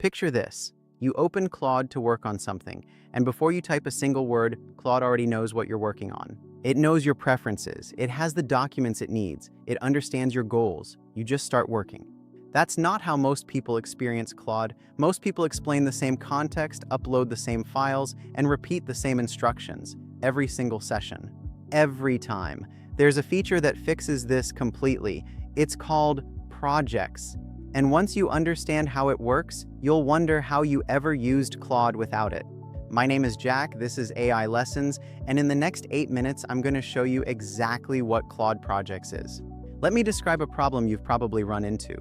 Picture this. You open Claude to work on something, and before you type a single word, Claude already knows what you're working on. It knows your preferences, it has the documents it needs, it understands your goals. You just start working. That's not how most people experience Claude. Most people explain the same context, upload the same files, and repeat the same instructions every single session. Every time. There's a feature that fixes this completely. It's called Projects. And once you understand how it works, you'll wonder how you ever used Claude without it. My name is Jack, this is AI Lessons, and in the next 8 minutes, I'm going to show you exactly what Claude Projects is. Let me describe a problem you've probably run into.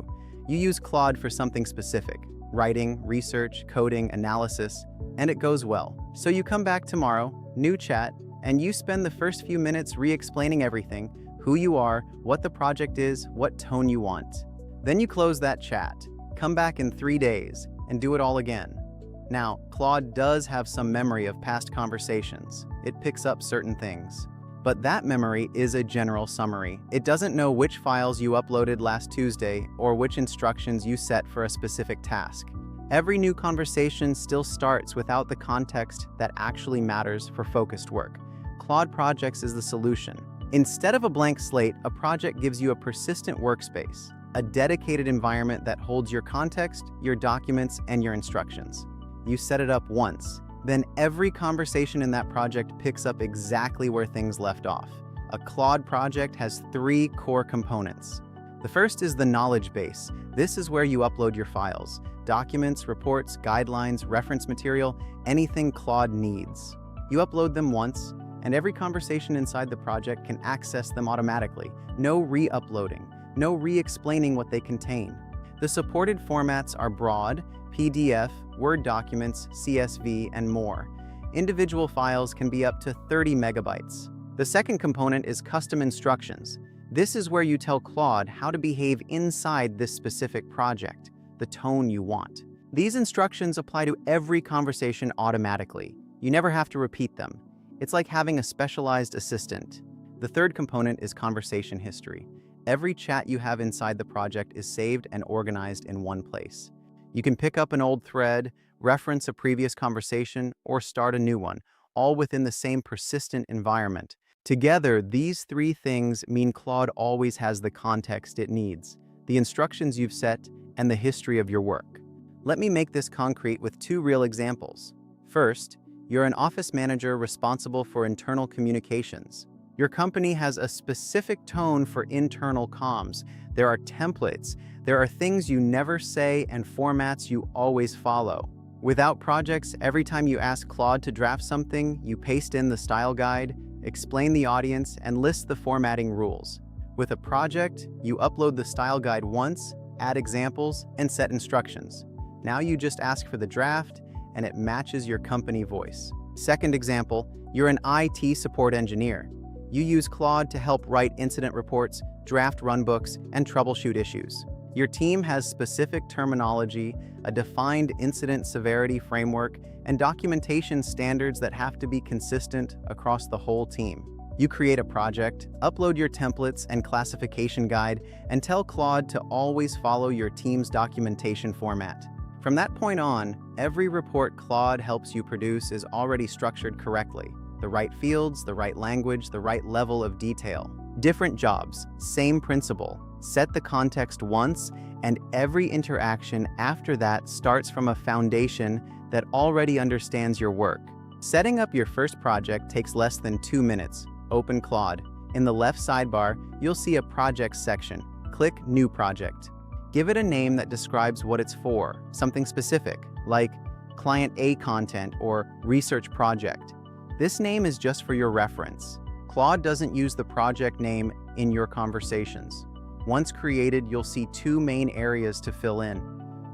You use Claude for something specific, writing, research, coding, analysis, and it goes well. So you come back tomorrow, new chat, and you spend the first few minutes re-explaining everything, who you are, what the project is, what tone you want. Then you close that chat, come back in 3 days, and do it all again. Now, Claude does have some memory of past conversations. It picks up certain things. But that memory is a general summary. It doesn't know which files you uploaded last Tuesday or which instructions you set for a specific task. Every new conversation still starts without the context that actually matters for focused work. Claude Projects is the solution. Instead of a blank slate, a project gives you a persistent workspace, a dedicated environment that holds your context, your documents, and your instructions. You set it up once, then every conversation in that project picks up exactly where things left off. A Claude project has 3 core components. The first is the knowledge base. This is where you upload your files, documents, reports, guidelines, reference material, anything Claude needs. You upload them once, and every conversation inside the project can access them automatically. No re-uploading, no re-explaining what they contain. The supported formats are broad, PDF, Word documents, CSV, and more. Individual files can be up to 30 megabytes. The second component is custom instructions. This is where you tell Claude how to behave inside this specific project, the tone you want. These instructions apply to every conversation automatically. You never have to repeat them. It's like having a specialized assistant. The third component is conversation history. Every chat you have inside the project is saved and organized in one place. You can pick up an old thread, reference a previous conversation, or start a new one, all within the same persistent environment. Together, these 3 things mean Claude always has the context it needs, the instructions you've set, and the history of your work. Let me make this concrete with 2 real examples. First, you're an office manager responsible for internal communications. Your company has a specific tone for internal comms. There are templates. There are things you never say and formats you always follow. Without projects, every time you ask Claude to draft something, you paste in the style guide, explain the audience, and list the formatting rules. With a project, you upload the style guide once, add examples, and set instructions. Now you just ask for the draft, and it matches your company voice. Second example, you're an IT support engineer. You use Claude to help write incident reports, draft runbooks, and troubleshoot issues. Your team has specific terminology, a defined incident severity framework, and documentation standards that have to be consistent across the whole team. You create a project, upload your templates and classification guide, and tell Claude to always follow your team's documentation format. From that point on, every report Claude helps you produce is already structured correctly. The right fields, the right language, the right level of detail. Different jobs, same principle. Set the context once, and every interaction after that starts from a foundation that already understands your work. Setting up your first project takes less than 2 minutes. Open Claude. In the left sidebar, you'll see a Projects section. Click New Project. Give it a name that describes what it's for, something specific, like Client A Content or Research Project. This name is just for your reference. Claude doesn't use the project name in your conversations. Once created, you'll see 2 main areas to fill in.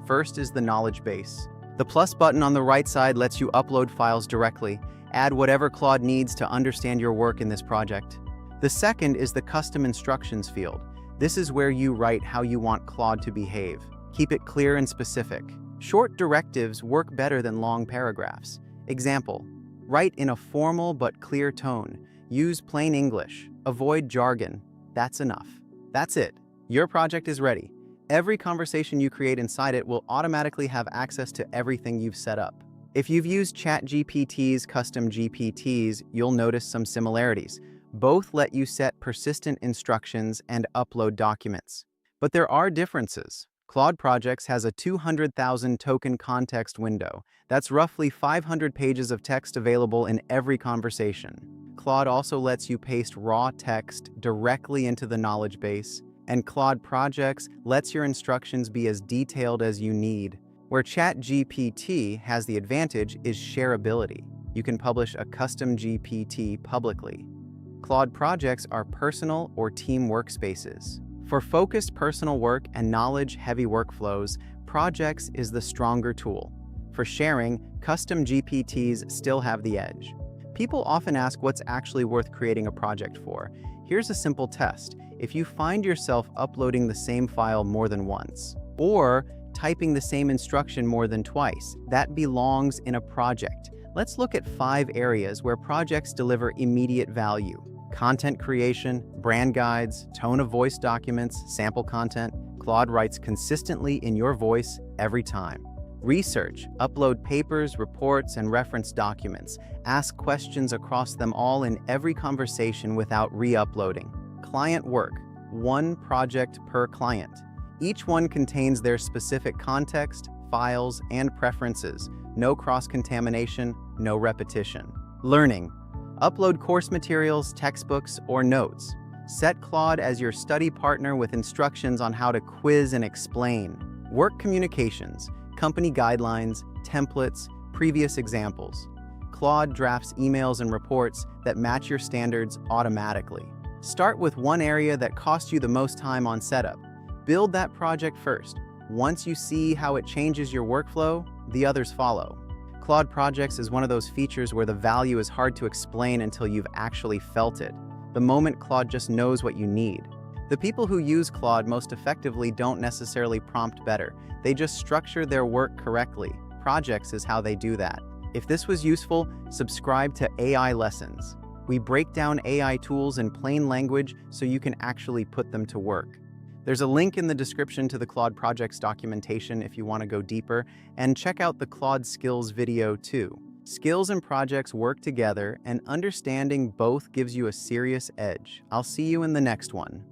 First is the knowledge base. The plus button on the right side lets you upload files directly. Add whatever Claude needs to understand your work in this project. The second is the custom instructions field. This is where you write how you want Claude to behave. Keep it clear and specific. Short directives work better than long paragraphs. Example, write in a formal but clear tone. Use plain English. Avoid jargon. That's enough. That's it. Your project is ready. Every conversation you create inside it will automatically have access to everything you've set up. If you've used ChatGPT's custom GPTs, you'll notice some similarities. Both let you set persistent instructions and upload documents. But there are differences. Claude Projects has a 200,000 token context window. That's roughly 500 pages of text available in every conversation. Claude also lets you paste raw text directly into the knowledge base, and Claude Projects lets your instructions be as detailed as you need. Where ChatGPT has the advantage is shareability. You can publish a custom GPT publicly. Claude Projects are personal or team workspaces. For focused personal work and knowledge-heavy workflows, Projects is the stronger tool. For sharing, custom GPTs still have the edge. People often ask what's actually worth creating a project for. Here's a simple test. If you find yourself uploading the same file more than once, or typing the same instruction more than twice, that belongs in a project. Let's look at 5 areas where projects deliver immediate value. Content creation, brand guides, tone of voice documents, sample content. Claude writes consistently in your voice every time. Research, upload papers, reports, and reference documents. Ask questions across them all in every conversation without re-uploading. Client work, 1 project per client. Each one contains their specific context, files, and preferences. No cross-contamination, no repetition. Learning, upload course materials, textbooks, or notes. Set Claude as your study partner with instructions on how to quiz and explain. Work communications, company guidelines, templates, previous examples. Claude drafts emails and reports that match your standards automatically. Start with one area that costs you the most time on setup. Build that project first. Once you see how it changes your workflow, the others follow. Claude Projects is one of those features where the value is hard to explain until you've actually felt it. The moment Claude just knows what you need. The people who use Claude most effectively don't necessarily prompt better. They just structure their work correctly. Projects is how they do that. If this was useful, subscribe to AI Lessons. We break down AI tools in plain language so you can actually put them to work. There's a link in the description to the Claude Projects documentation if you want to go deeper, and check out the Claude Skills video too. Skills and projects work together, and understanding both gives you a serious edge. I'll see you in the next one.